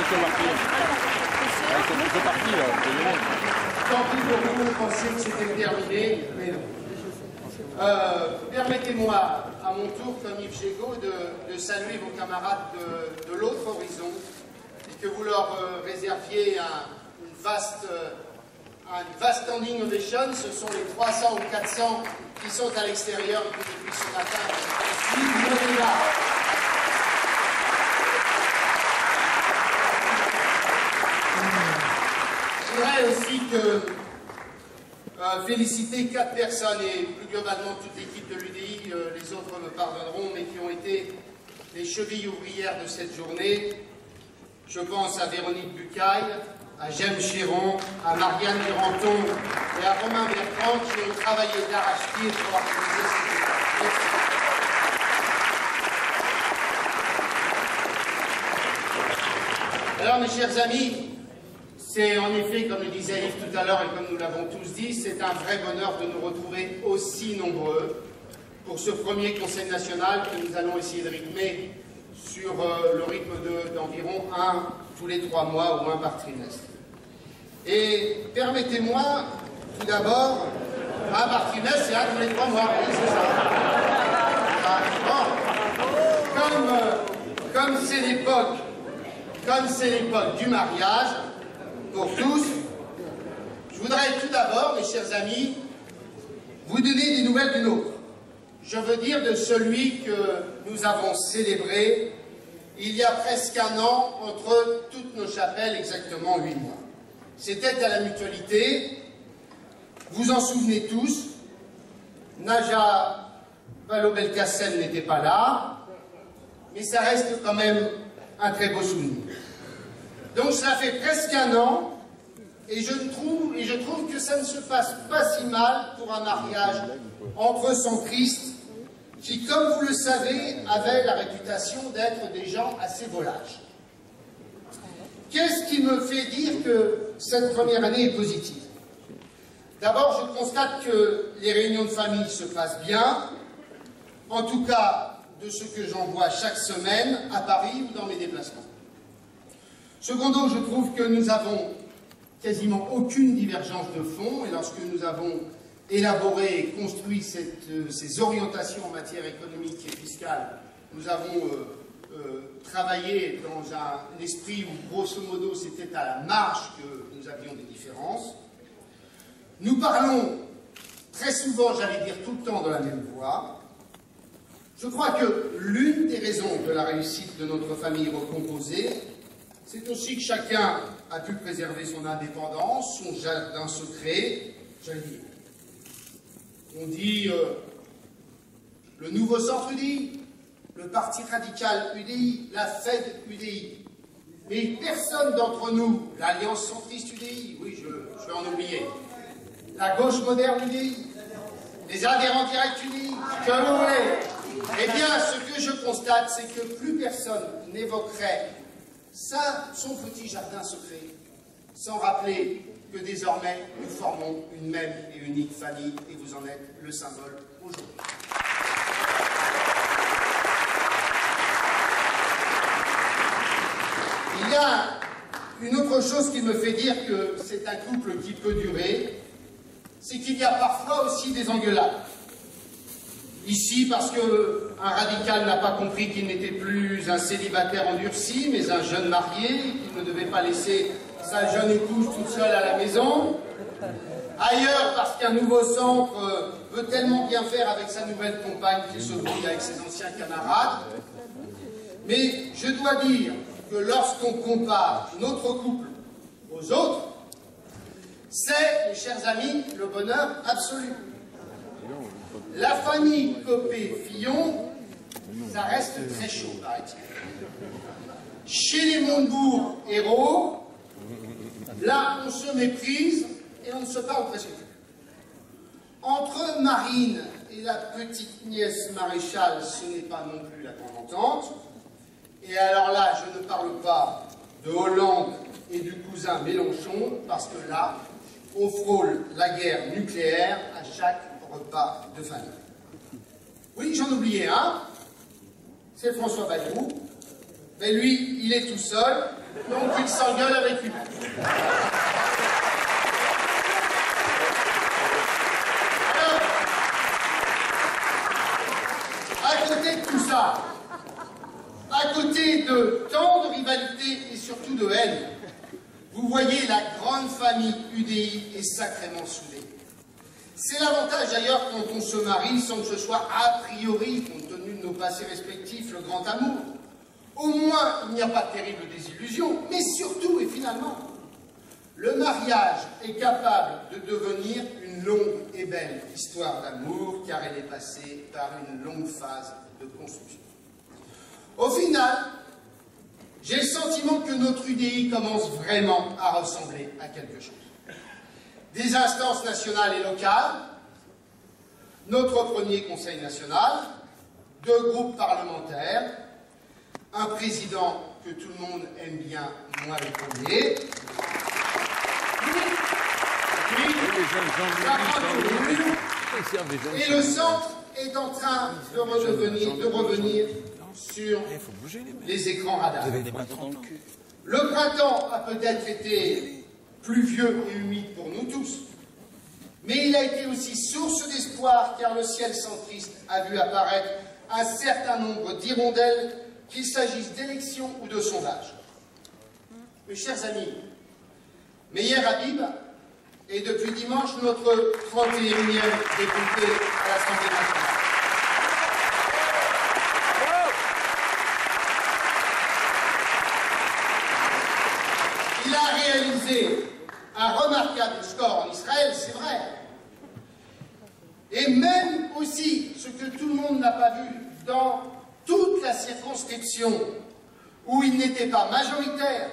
C'est parti, là. Tant pis pour vous, vous pensiez que c'était terminé, mais non. Permettez-moi, à mon tour, comme Yves Gégaud, de saluer vos camarades de l'autre horizon et que vous leur réserviez un vaste standing ovation. Ce sont les 300 ou 400 qui sont à l'extérieur depuis ce matin. Je voudrais aussi féliciter 4 personnes et plus globalement toute l'équipe de l'UDI, les autres me pardonneront, mais qui ont été les chevilles ouvrières de cette journée. Je pense à Véronique Bucaille, à Jaime Chéron, à Marianne Duranton et à Romain Bertrand qui ont travaillé d'arrache-pied pour organiser cette étape. Alors mes chers amis, c'est en effet, comme le disait Yves tout à l'heure et comme nous l'avons tous dit, c'est un vrai bonheur de nous retrouver aussi nombreux pour ce premier Conseil national que nous allons essayer de rythmer sur le rythme d'environ un tous les 3 mois ou un par trimestre. Et permettez-moi tout d'abord, un par trimestre c'est un tous les 3 mois, oui, c'est ça. Comme c'est l'époque du mariage, pour tous, je voudrais tout d'abord, mes chers amis, vous donner des nouvelles du nôtre. Je veux dire de celui que nous avons célébré il y a presque un an entre toutes nos chapelles, exactement 8 mois. C'était à la Mutualité, vous en souvenez tous, Naja Vallaud-Belkacem n'était pas là, mais ça reste quand même un très beau souvenir. Donc ça fait presque un an, et je trouve que ça ne se passe pas si mal pour un mariage entre son Christ, qui, comme vous le savez, avait la réputation d'être des gens assez volages. Qu'est-ce qui me fait dire que cette première année est positive? D'abord, je constate que les réunions de famille se passent bien, en tout cas de ce que j'en vois chaque semaine à Paris ou dans mes déplacements. Secondo, je trouve que nous avons quasiment aucune divergence de fond, et lorsque nous avons élaboré et construit ces orientations en matière économique et fiscale, nous avons travaillé dans un esprit où, grosso modo, c'était à la marge que nous avions des différences. Nous parlons très souvent, j'allais dire tout le temps, de la même voix. Je crois que l'une des raisons de la réussite de notre famille recomposée, c'est aussi que chacun a pu préserver son indépendance, son jardin secret, j'allais dire. On dit le nouveau centre UDI, le parti radical UDI, la Fed UDI. Mais personne d'entre nous, l'Alliance centriste UDI, oui, je vais en oublier, la gauche moderne UDI, les adhérents directs UDI, que vous voulez. Eh bien, ce que je constate, c'est que plus personne n'évoquerait son petit jardin secret, sans rappeler que désormais nous formons une même et unique famille, et vous en êtes le symbole aujourd'hui. Il y a une autre chose qui me fait dire que c'est un couple qui peut durer, c'est qu'il y a parfois aussi des engueulades. Ici, parce qu'un radical n'a pas compris qu'il n'était plus un célibataire endurci, mais un jeune marié, qu'il ne devait pas laisser sa jeune épouse toute seule à la maison. Ailleurs, parce qu'un nouveau centre veut tellement bien faire avec sa nouvelle compagne qu'il se brouille avec ses anciens camarades. Mais je dois dire que lorsqu'on compare notre couple aux autres, c'est, mes chers amis, le bonheur absolu. La famille Copé-Fillon, ça reste très chaud, paraît-il. Chez les Montebourg héros, là, on se méprise et on ne se parle presque plus. Entre Marine et la petite nièce maréchale, ce n'est pas non plus la grande entente. Et alors là, je ne parle pas de Hollande et du cousin Mélenchon, parce que là, on frôle la guerre nucléaire à chaque repas de famille. Oui, j'en oubliais un, c'est François Bayrou. Mais lui, il est tout seul, donc il s'engueule avec lui. Alors, à côté de tout ça, à côté de tant de rivalité et surtout de haine, vous voyez, la grande famille UDI est sacrément soudée. C'est l'avantage d'ailleurs quand on se marie sans que ce soit a priori, compte tenu de nos passés respectifs, le grand amour. Au moins, il n'y a pas de terrible désillusion, mais surtout et finalement, le mariage est capable de devenir une longue et belle histoire d'amour, car elle est passée par une longue phase de construction. Au final, j'ai le sentiment que notre UDI commence vraiment à ressembler à quelque chose. Des instances nationales et locales, notre premier Conseil national, 2 groupes parlementaires, un président que tout le monde aime bien, moi le premier, et le centre est en train de revenir sur les écrans radars. Le printemps a peut-être été pluvieux et humide pour nous tous, mais il a été aussi source d'espoir car le ciel centriste a vu apparaître un certain nombre d'hirondelles, qu'il s'agisse d'élections ou de sondages. Mes chers amis, Meyer Habib est depuis dimanche notre 31e député à l'Assemblée nationale. Il a réalisé un remarquable score en Israël, c'est vrai. Et même aussi, ce que tout le monde n'a pas vu, dans toute la circonscription où il n'était pas majoritaire,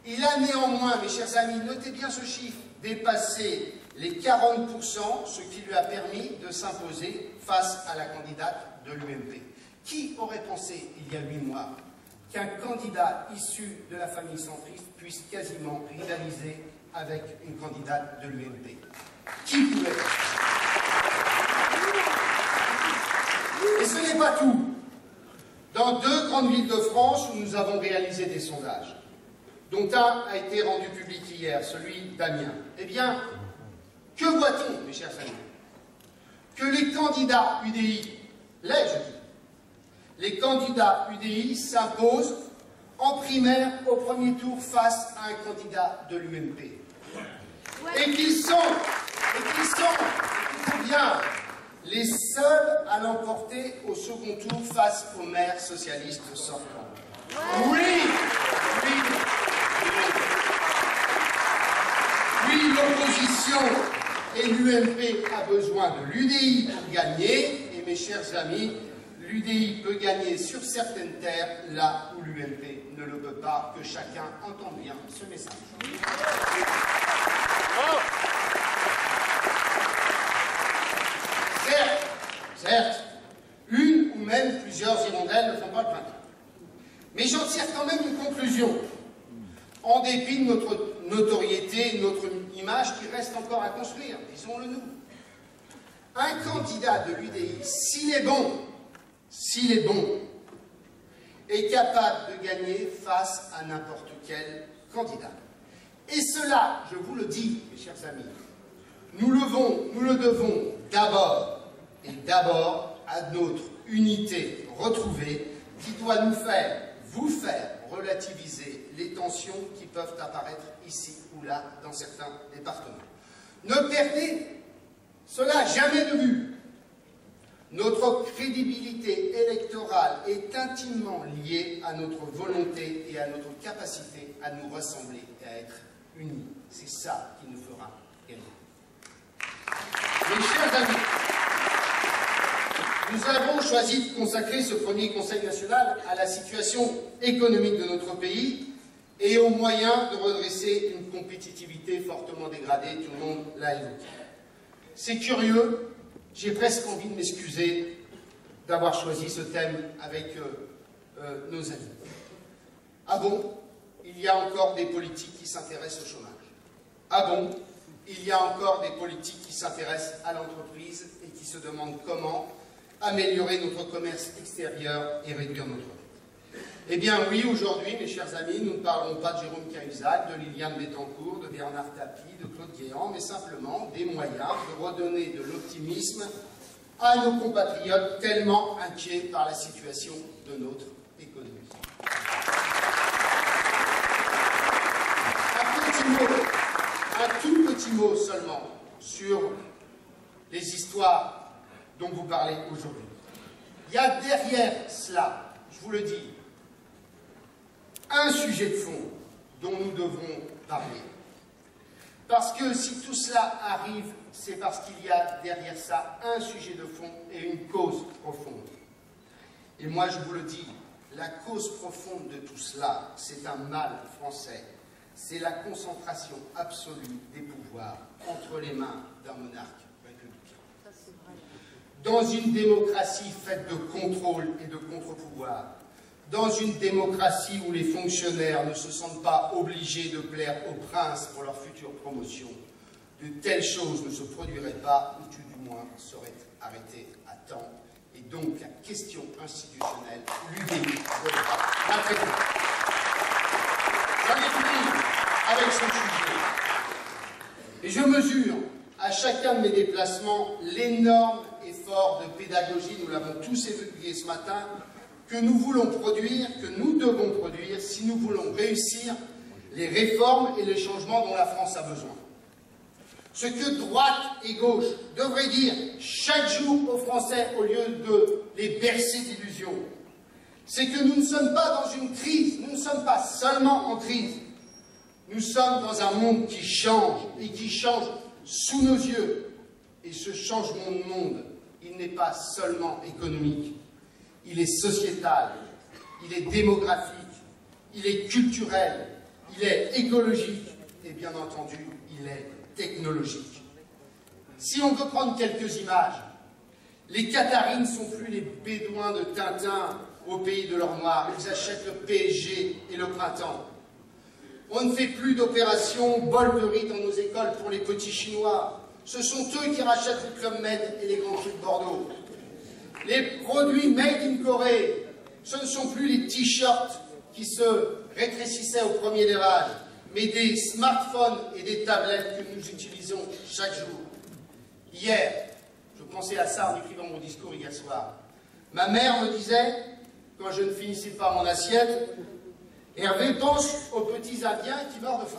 il a néanmoins, mes chers amis, notez bien ce chiffre, dépassé les 40%, ce qui lui a permis de s'imposer face à la candidate de l'UMP. Qui aurait pensé, il y a 8 mois, qu'un candidat issu de la famille centriste puisse quasiment rivaliser avec une candidate de l'UMP? Qui pouvait? Et ce n'est pas tout. Dans 2 grandes villes de France où nous avons réalisé des sondages, dont un a été rendu public hier, celui d'Amiens, eh bien, que voit-on, mes chers amis? Que les candidats UDI, les candidats UDI s'imposent en primaire au premier tour face à un candidat de l'UMP. Et qu'ils sont, écoutez bien, les seuls à l'emporter au second tour face aux maires socialistes sortants. Oui, l'opposition et l'UMP a besoin de l'UDI pour gagner, et mes chers amis, l'UDI peut gagner sur certaines terres, là où l'UMP ne le peut pas, que chacun entende bien ce message. Certes, une ou même plusieurs hirondelles ne font pas le printemps. Mais j'en tire quand même une conclusion. En dépit de notre notoriété, notre image qui reste encore à construire, disons-le nous. Un candidat de l'UDI, s'il est bon, est capable de gagner face à n'importe quel candidat. Et cela, je vous le dis, mes chers amis, nous le devons d'abord à notre unité retrouvée qui doit vous faire relativiser les tensions qui peuvent apparaître ici ou là dans certains départements. Ne perdez cela jamais de vue. Notre crédibilité électorale est intimement liée à notre volonté et à notre capacité à nous rassembler et à être unis. C'est ça qui nous fera gagner. Mes chers amis, nous avons choisi de consacrer ce premier Conseil national à la situation économique de notre pays et aux moyens de redresser une compétitivité fortement dégradée, tout le monde l'a évoqué. C'est curieux, j'ai presque envie de m'excuser d'avoir choisi ce thème avec nos amis. Ah bon, il y a encore des politiques qui s'intéressent au chômage. Ah bon, il y a encore des politiques qui s'intéressent à l'entreprise et qui se demandent comment améliorer notre commerce extérieur et réduire notre dette. Eh bien oui, aujourd'hui, mes chers amis, nous ne parlerons pas de Jérôme Cahuzac, de Liliane Bettencourt, de Bernard Tapie, de Claude Guéant, mais simplement des moyens de redonner de l'optimisme à nos compatriotes tellement inquiets par la situation de notre économie. Un tout petit mot seulement sur les histoires dont vous parlez aujourd'hui. Il y a derrière cela, je vous le dis, un sujet de fond dont nous devons parler. Parce que si tout cela arrive, c'est parce qu'il y a derrière ça un sujet de fond et une cause profonde. Et moi, je vous le dis, la cause profonde de tout cela, c'est un mal français. C'est la concentration absolue des pouvoirs entre les mains d'un monarque républicain. Dans une démocratie faite de contrôle et de contre-pouvoir, dans une démocratie où les fonctionnaires ne se sentent pas obligés de plaire au prince pour leur future promotion, de telles choses ne se produiraient pas, ou tout du moins seraient arrêtées à temps. Et donc la question institutionnelle, l'UDI, devra la traiter. J'en ai fini avec ce sujet. Et je mesure à chacun de mes déplacements l'énorme effort de pédagogie, nous l'avons tous évoqué ce matin, que nous voulons produire, que nous devons produire si nous voulons réussir les réformes et les changements dont la France a besoin. Ce que droite et gauche devraient dire chaque jour aux Français au lieu de les bercer d'illusions, c'est que nous ne sommes pas dans une crise, nous ne sommes pas seulement en crise, nous sommes dans un monde qui change et qui change sous nos yeux. Et ce changement de monde, il n'est pas seulement économique, il est sociétal, il est démographique, il est culturel, il est écologique et bien entendu, il est technologique. Si on veut prendre quelques images, les Qataris ne sont plus les Bédouins de Tintin au pays de l'or noir, ils achètent le PSG et le printemps. On ne fait plus d'opérations bol de riz dans nos écoles pour les petits Chinois. Ce sont eux qui rachètent le Club Med et les Grands Crus de Bordeaux. Les produits made in Corée, ce ne sont plus les t-shirts qui se rétrécissaient au premier lavage, mais des smartphones et des tablettes que nous utilisons chaque jour. Hier, je pensais à ça en écrivant mon discours hier soir. Ma mère me disait, quand je ne finissais pas mon assiette, Hervé pense aux petits Indiens qui meurent de faim.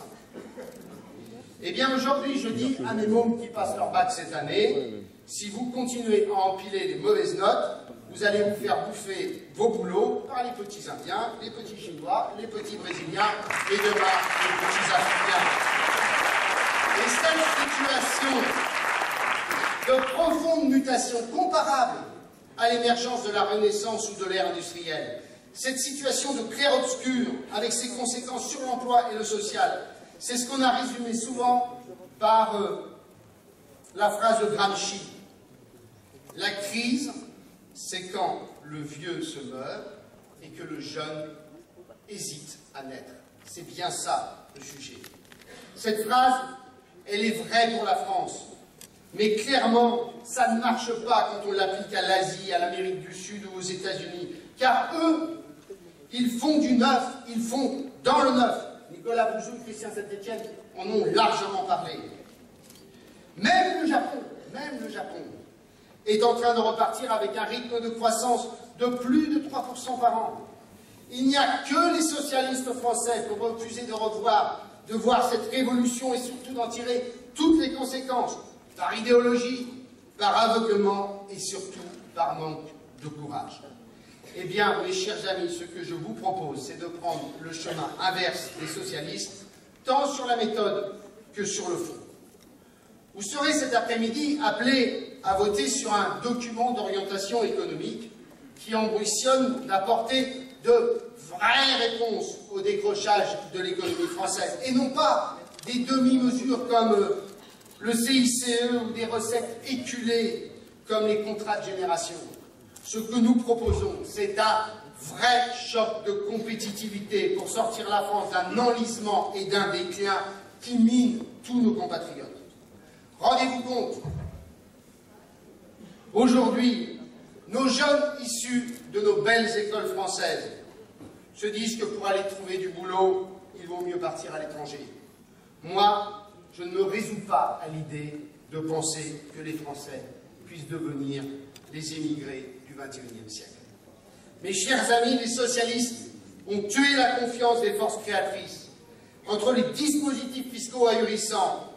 Eh bien aujourd'hui, je dis à mes mômes qui passent leur bac cette année, si vous continuez à empiler les mauvaises notes, vous allez vous faire bouffer vos boulots par les petits Indiens, les petits Chinois, les petits Brésiliens et demain les petits Africains. Et cette situation de profonde mutation comparable à l'émergence de la Renaissance ou de l'ère industrielle, cette situation de clair-obscur avec ses conséquences sur l'emploi et le social, c'est ce qu'on a résumé souvent par la phrase de Gramsci. La crise, c'est quand le vieux se meurt et que le jeune hésite à naître. C'est bien ça le sujet. Cette phrase, elle est vraie pour la France. Mais clairement, ça ne marche pas quand on l'applique à l'Asie, à l'Amérique du Sud ou aux États-Unis. Car eux, ils font du neuf, ils font dans le neuf. Nicolas Bouzou, Christian Saint-Etienne en ont largement parlé. Même le Japon, est en train de repartir avec un rythme de croissance de plus de 3% par an. Il n'y a que les socialistes français pour refuser de voir cette révolution et surtout d'en tirer toutes les conséquences, par idéologie, par aveuglement et surtout par manque de courage. Eh bien, mes chers amis, ce que je vous propose, c'est de prendre le chemin inverse des socialistes, tant sur la méthode que sur le fond. Vous serez cet après-midi appelés à voter sur un document d'orientation économique qui ambitionne d'apporter de vraies réponses au décrochage de l'économie française, et non pas des demi-mesures comme le CICE ou des recettes éculées comme les contrats de génération. Ce que nous proposons, c'est un vrai choc de compétitivité pour sortir la France d'un enlisement et d'un déclin qui mine tous nos compatriotes. Rendez-vous compte, aujourd'hui, nos jeunes issus de nos belles écoles françaises se disent que pour aller trouver du boulot, il vaut mieux partir à l'étranger. Moi, je ne me résous pas à l'idée de penser que les Français puissent devenir les émigrés du XXIe siècle. Mes chers amis, les socialistes ont tué la confiance des forces créatrices. Entre les dispositifs fiscaux ahurissants,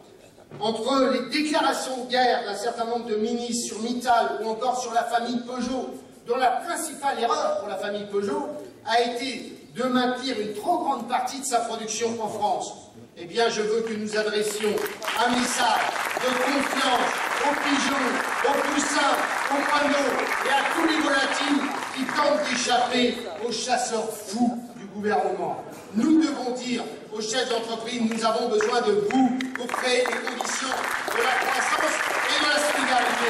entre les déclarations de guerre d'un certain nombre de ministres sur Mittal ou encore sur la famille Peugeot, dont la principale erreur pour la famille Peugeot a été de maintenir une trop grande partie de sa production en France, eh bien je veux que nous adressions un message de confiance aux pigeons, aux poussins, aux moineaux et à tous les volatiles qui tentent d'échapper aux chasseurs fous du gouvernement. Nous devons dire aux chefs d'entreprise, nous avons besoin de vous pour créer les conditions de la croissance et de la solidarité.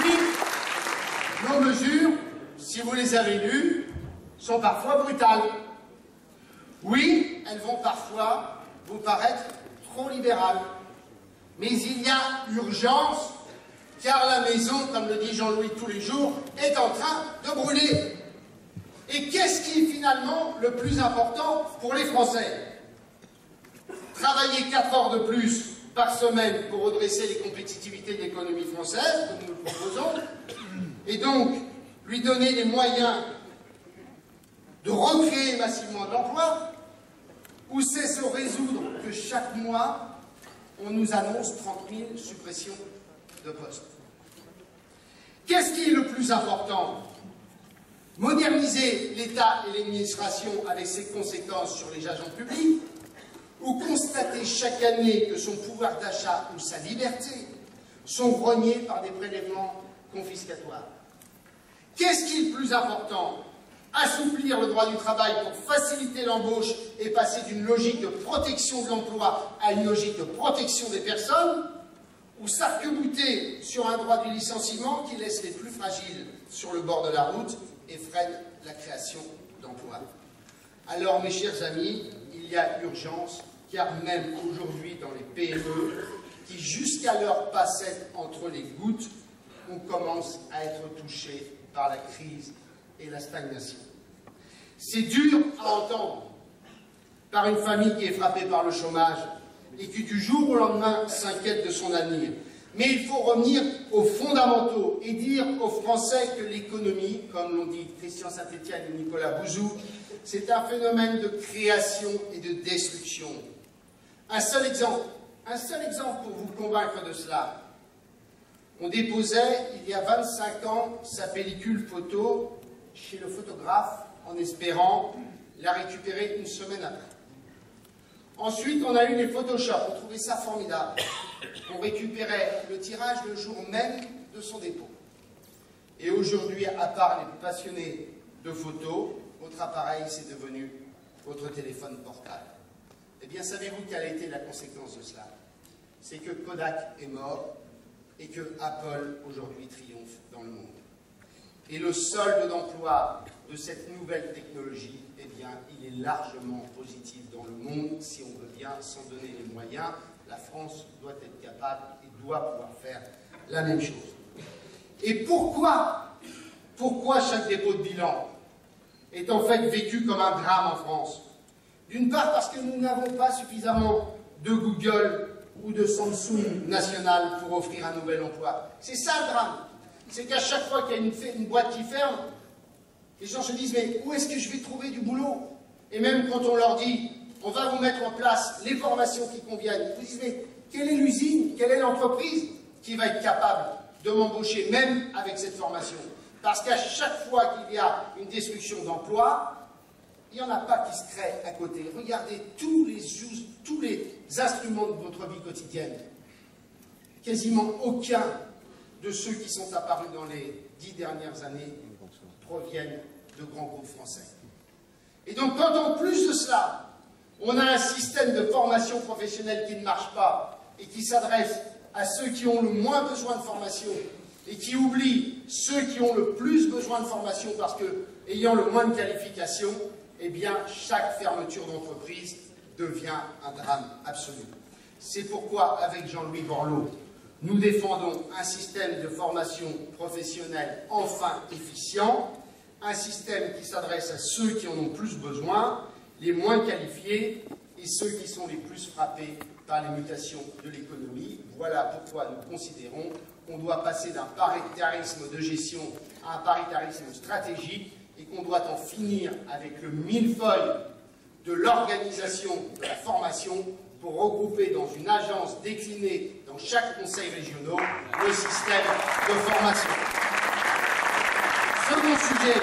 Oui, nos mesures, si vous les avez lues, sont parfois brutales. Oui, elles vont parfois vous paraître trop libérales. Mais il y a urgence, car la maison, comme le dit Jean-Louis tous les jours, est en train de brûler. Et qu'est-ce qui est finalement le plus important pour les Français? Travailler 4 heures de plus par semaine pour redresser les compétitivités de l'économie française, comme nous le proposons, et donc lui donner les moyens de recréer massivement de l'emploi, ou c'est se résoudre que chaque mois, on nous annonce 30 000 suppressions de postes. Qu'est-ce qui est le plus important? Moderniser l'État et l'administration avec ses conséquences sur les agents publics, ou constater chaque année que son pouvoir d'achat ou sa liberté sont rognés par des prélèvements confiscatoires? Qu'est-ce qui est le plus important? Assouplir le droit du travail pour faciliter l'embauche et passer d'une logique de protection de l'emploi à une logique de protection des personnes, ou s'arc-bouter sur un droit du licenciement qui laisse les plus fragiles sur le bord de la route et freine la création d'emplois. Alors, mes chers amis, il y a urgence, car même aujourd'hui dans les PME, qui jusqu'alors passaient entre les gouttes, on commence à être touché par la crise et la stagnation. C'est dur à entendre par une famille qui est frappée par le chômage et qui du jour au lendemain s'inquiète de son avenir. Mais il faut revenir aux fondamentaux et dire aux Français que l'économie, comme l'ont dit Christian Saint-Étienne et Nicolas Bouzou, c'est un phénomène de création et de destruction. Un seul exemple pour vous convaincre de cela. On déposait, il y a 25 ans, sa pellicule photo chez le photographe en espérant la récupérer une semaine après. Ensuite, on a eu les Photoshop, on trouvait ça formidable. On récupérait le tirage le jour même de son dépôt. Et aujourd'hui, à part les passionnés de photos, votre appareil, c'est devenu votre téléphone portable. Eh bien, savez-vous quelle a été la conséquence de cela? C'est que Kodak est mort et que Apple, aujourd'hui, triomphe dans le monde. Et le solde d'emploi de cette nouvelle technologie, eh bien, il est largement positif dans le monde. Si on veut bien s'en donner les moyens, la France doit être capable et doit pouvoir faire la même chose. Et pourquoi chaque dépôt de bilan est en fait vécu comme un drame en France? D'une part parce que nous n'avons pas suffisamment de Google ou de Samsung national pour offrir un nouvel emploi. C'est ça le drame. C'est qu'à chaque fois qu'il y a une boîte qui ferme, les gens se disent, mais où est-ce que je vais trouver du boulot? Et même quand on leur dit, on va vous mettre en place les formations qui conviennent, ils vous disent, mais quelle est l'usine, quelle est l'entreprise qui va être capable de m'embaucher, même avec cette formation? Parce qu'à chaque fois qu'il y a une destruction d'emploi, il n'y en a pas qui se créent à côté. Regardez tous les instruments de votre vie quotidienne. Quasiment aucun de ceux qui sont apparus dans les 10 dernières années proviennent de grands groupes français. Et donc, quand en plus de cela, on a un système de formation professionnelle qui ne marche pas et qui s'adresse à ceux qui ont le moins besoin de formation et qui oublie ceux qui ont le plus besoin de formation parce que, ayant le moins de qualification, eh bien, chaque fermeture d'entreprise devient un drame absolu. C'est pourquoi, avec Jean-Louis Borloo, Nous défendons un système de formation professionnelle enfin efficient, un système qui s'adresse à ceux qui en ont plus besoin, les moins qualifiés et ceux qui sont les plus frappés par les mutations de l'économie. Voilà pourquoi nous considérons qu'on doit passer d'un paritarisme de gestion à un paritarisme stratégique et qu'on doit en finir avec le millefeuille de l'organisation de la formation pour regrouper dans une agence déclinée dans chaque conseil régional le système de formation. Second sujet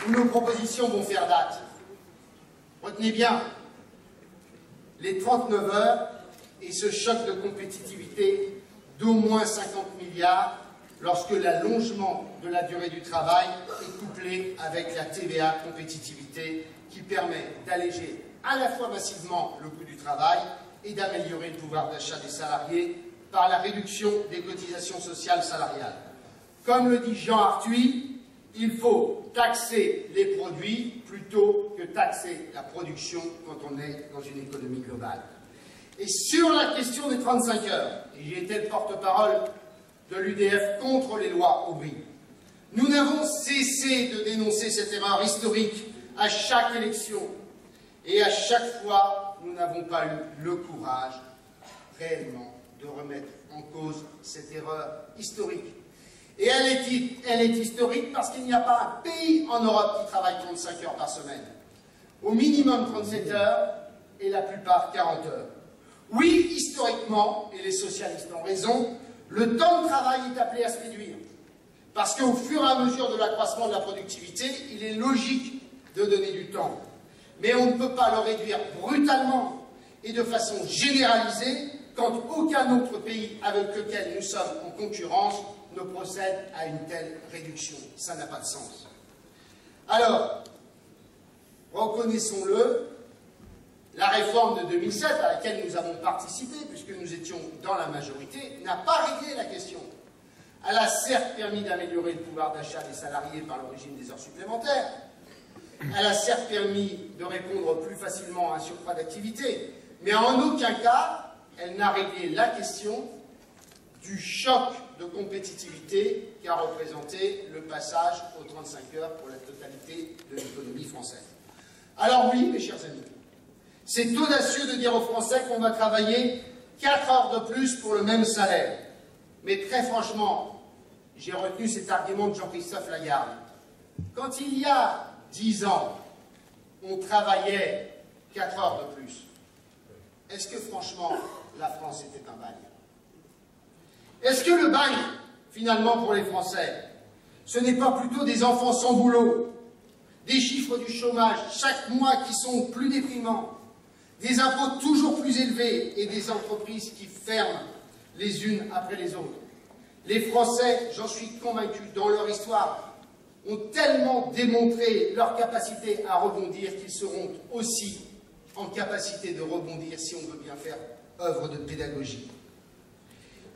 où nos propositions vont faire date. Retenez bien les 39 heures et ce choc de compétitivité d'au moins 50 milliards lorsque l'allongement de la durée du travail est couplé avec la TVA compétitivité qui permet d'alléger à la fois massivement le coût du travail et d'améliorer le pouvoir d'achat des salariés par la réduction des cotisations sociales salariales. Comme le dit Jean Arthuis, il faut taxer les produits plutôt que taxer la production quand on est dans une économie globale. Et sur la question des 35 heures, et j'ai été le porte-parole de l'UDF contre les lois Aubry, nous n'avons cessé de dénoncer cette erreur historique à chaque élection. Et à chaque fois, nous n'avons pas eu le courage réellement de remettre en cause cette erreur historique. Et elle est historique parce qu'il n'y a pas un pays en Europe qui travaille 35 heures par semaine. Au minimum 37 heures et la plupart 40 heures. Oui, historiquement, et les socialistes ont raison, le temps de travail est appelé à se réduire. Parce qu'au fur et à mesure de l'accroissement de la productivité, il est logique de donner du temps. Mais on ne peut pas le réduire brutalement et de façon généralisée quand aucun autre pays avec lequel nous sommes en concurrence ne procède à une telle réduction. Ça n'a pas de sens. Alors, reconnaissons-le, la réforme de 2007 à laquelle nous avons participé, puisque nous étions dans la majorité, n'a pas réglé la question. Elle a certes permis d'améliorer le pouvoir d'achat des salariés par le régime des heures supplémentaires. Elle a certes permis de répondre plus facilement à un surcroît d'activité, mais en aucun cas, elle n'a réglé la question du choc de compétitivité qu'a représenté le passage aux 35 heures pour la totalité de l'économie française. Alors oui, mes chers amis, c'est audacieux de dire aux Français qu'on va travailler 4 heures de plus pour le même salaire. Mais très franchement, j'ai retenu cet argument de Jean-Christophe Lagarde. Quand il y a 10 ans, on travaillait 4 heures de plus, est-ce que franchement, la France était un bagne? Est-ce que le bagne, finalement, pour les Français, ce n'est pas plutôt des enfants sans boulot, des chiffres du chômage chaque mois qui sont plus déprimants, des impôts toujours plus élevés et des entreprises qui ferment les unes après les autres? Les Français, j'en suis convaincu, dans leur histoire, ont tellement démontré leur capacité à rebondir qu'ils seront aussi en capacité de rebondir si on veut bien faire œuvre de pédagogie.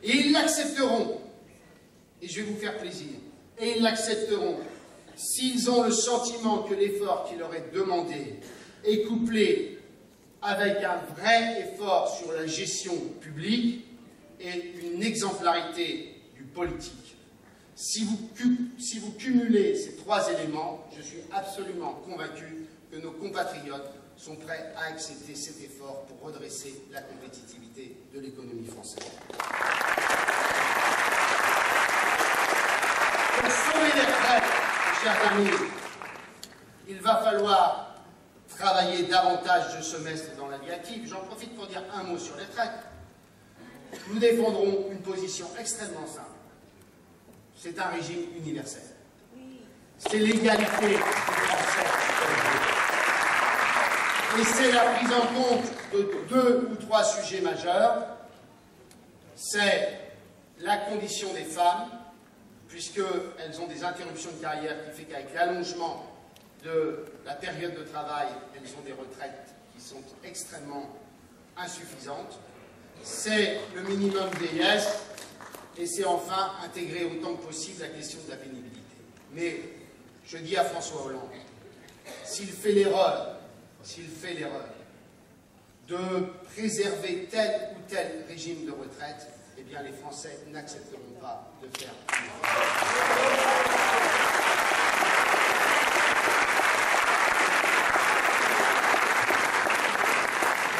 Et ils l'accepteront, et je vais vous faire plaisir, et ils l'accepteront s'ils ont le sentiment que l'effort qui leur est demandé est couplé avec un vrai effort sur la gestion publique et une exemplarité du politique. Si vous cumulez ces 3 éléments, je suis absolument convaincu que nos compatriotes sont prêts à accepter cet effort pour redresser la compétitivité de l'économie française. Pour sauver les retraites, chers amis, il va falloir travailler davantage de semestres dans la vie active. J'en profite pour dire un mot sur les retraites. Nous défendrons une position extrêmement simple. C'est un régime universel. C'est l'égalité des Français. Et c'est la prise en compte de 2 ou 3 sujets majeurs. C'est la condition des femmes, puisqu'elles ont des interruptions de carrière qui fait qu'avec l'allongement de la période de travail, elles ont des retraites qui sont extrêmement insuffisantes. C'est le minimum vieillesse. Et c'est enfin intégrer autant que possible la question de la pénibilité. Mais je dis à François Hollande, s'il fait l'erreur de préserver tel ou tel régime de retraite, bien les Français n'accepteront pas de faire.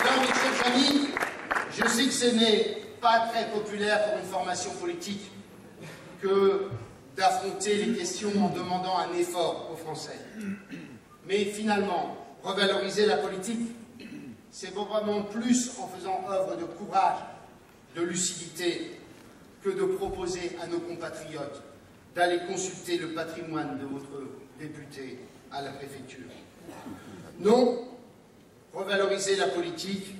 Alors, mes chers amis, je sais que ce n'est pas très populaire pour une formation politique que d'affronter les questions en demandant un effort aux Français. Mais finalement, revaloriser la politique, c'est probablement plus en faisant œuvre de courage, de lucidité, que de proposer à nos compatriotes d'aller consulter le patrimoine de votre député à la préfecture. Non, revaloriser la politique,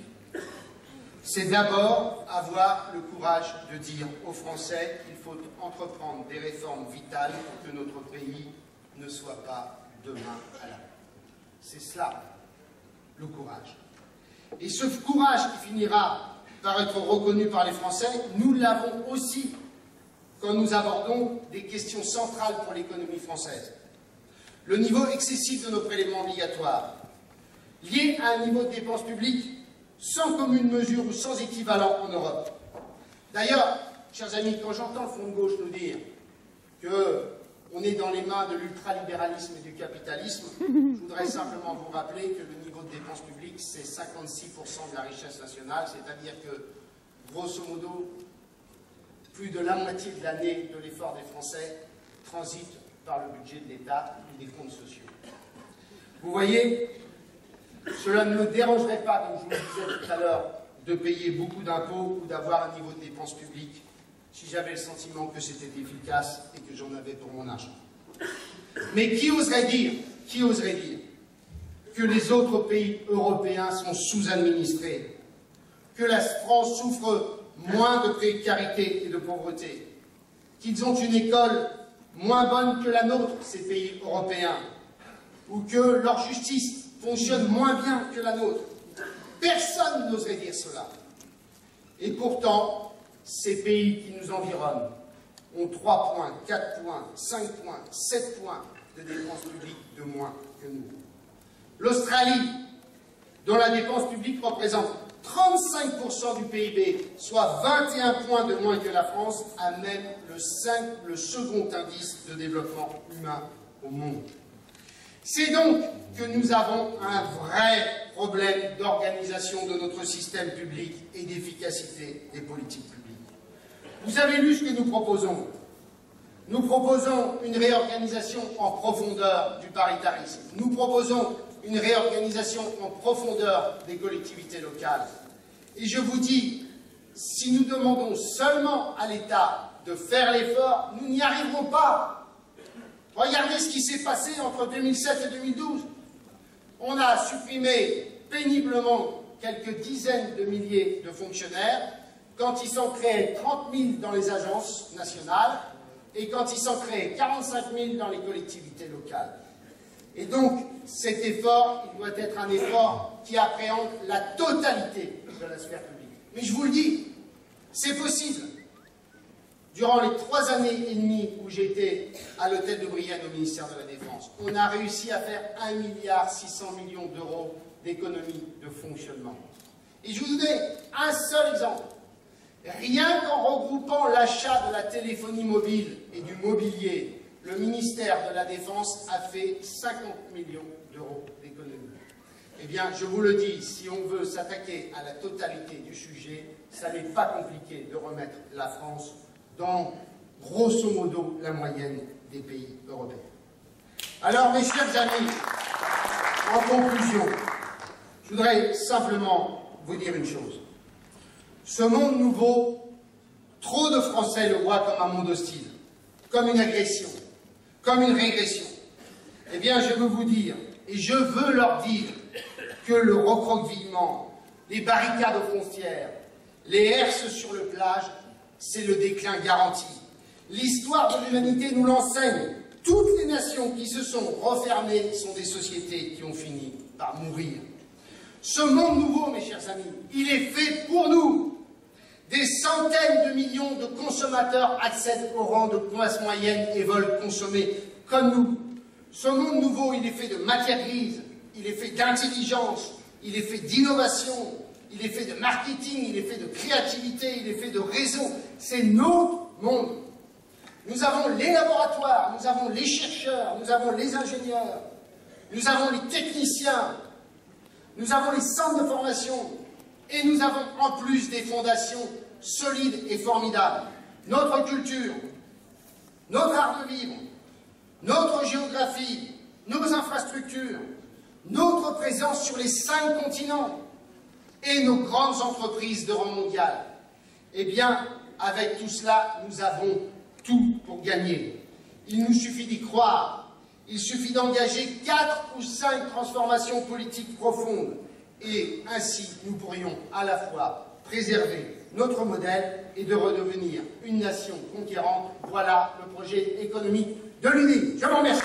c'est d'abord avoir le courage de dire aux Français qu'il faut entreprendre des réformes vitales pour que notre pays ne soit pas demain à la rue. C'est cela, le courage. Et ce courage qui finira par être reconnu par les Français, nous l'avons aussi quand nous abordons des questions centrales pour l'économie française. Le niveau excessif de nos prélèvements obligatoires, lié à un niveau de dépenses publiques sans commune mesure ou sans équivalent en Europe. D'ailleurs, chers amis, quand j'entends le Front de gauche nous dire qu'on est dans les mains de l'ultralibéralisme et du capitalisme, je voudrais simplement vous rappeler que le niveau de dépenses publiques, c'est 56% de la richesse nationale, c'est-à-dire que, grosso modo, plus de la moitié de l'année de l'effort des Français transite par le budget de l'État et des comptes sociaux. Vous voyez, cela ne me dérangerait pas, comme je vous le disais tout à l'heure, de payer beaucoup d'impôts ou d'avoir un niveau de dépenses publiques si j'avais le sentiment que c'était efficace et que j'en avais pour mon argent. Mais qui oserait dire que les autres pays européens sont sous-administrés, que la France souffre moins de précarité et de pauvreté, qu'ils ont une école moins bonne que la nôtre, ces pays européens, ou que leur justice fonctionne moins bien que la nôtre? Personne n'oserait dire cela. Et pourtant, ces pays qui nous environnent ont 3 points, 4 points, 5 points, 7 points de dépenses publiques de moins que nous. L'Australie, dont la dépense publique représente 35% du PIB, soit 21 points de moins que la France, a même le second indice de développement humain au monde. C'est donc que nous avons un vrai problème d'organisation de notre système public et d'efficacité des politiques publiques. Vous avez lu ce que nous proposons. Nous proposons une réorganisation en profondeur du paritarisme. Nous proposons une réorganisation en profondeur des collectivités locales. Et je vous dis, si nous demandons seulement à l'État de faire l'effort, nous n'y arriverons pas. Regardez ce qui s'est passé entre 2007 et 2012. On a supprimé péniblement quelques dizaines de milliers de fonctionnaires quand il s'en créait 30 000 dans les agences nationales et quand il s'en créait 45 000 dans les collectivités locales. Et donc, cet effort, il doit être un effort qui appréhende la totalité de la sphère publique. Mais je vous le dis, c'est possible. Durant les 3 années et demie où j'étais à l'hôtel de Brienne au ministère de la Défense, on a réussi à faire 1,6 milliard d'euros d'économies de fonctionnement. Et je vous donne un seul exemple. Rien qu'en regroupant l'achat de la téléphonie mobile et du mobilier, le ministère de la Défense a fait 50 millions d'euros d'économies. Eh bien, je vous le dis, si on veut s'attaquer à la totalité du sujet, ça n'est pas compliqué de remettre la France dans, grosso modo, la moyenne des pays européens. Alors, mes chers amis, en conclusion, je voudrais simplement vous dire une chose. Ce monde nouveau, trop de Français le voient comme un monde hostile, comme une agression, comme une régression. Eh bien, je veux vous dire, et je veux leur dire, que le recroquevillement, les barricades aux frontières, les herses sur le plage, c'est le déclin garanti. L'histoire de l'humanité nous l'enseigne. Toutes les nations qui se sont refermées sont des sociétés qui ont fini par mourir. Ce monde nouveau, mes chers amis, il est fait pour nous. Des centaines de millions de consommateurs accèdent au rang de classe moyenne et veulent consommer comme nous. Ce monde nouveau, il est fait de matière grise, il est fait d'intelligence, il est fait d'innovation, il est fait de marketing, il est fait de créativité, il est fait de réseau. C'est notre monde. Nous avons les laboratoires, nous avons les chercheurs, nous avons les ingénieurs, nous avons les techniciens, nous avons les centres de formation et nous avons en plus des fondations solides et formidables. Notre culture, notre art de vivre, notre géographie, nos infrastructures, notre présence sur les 5 continents et nos grandes entreprises de rang mondial. Eh bien, avec tout cela, nous avons tout pour gagner. Il nous suffit d'y croire. Il suffit d'engager 4 ou 5 transformations politiques profondes. Et ainsi, nous pourrions à la fois préserver notre modèle et de redevenir une nation conquérante. Voilà le projet économique de l'UDI. Je vous remercie.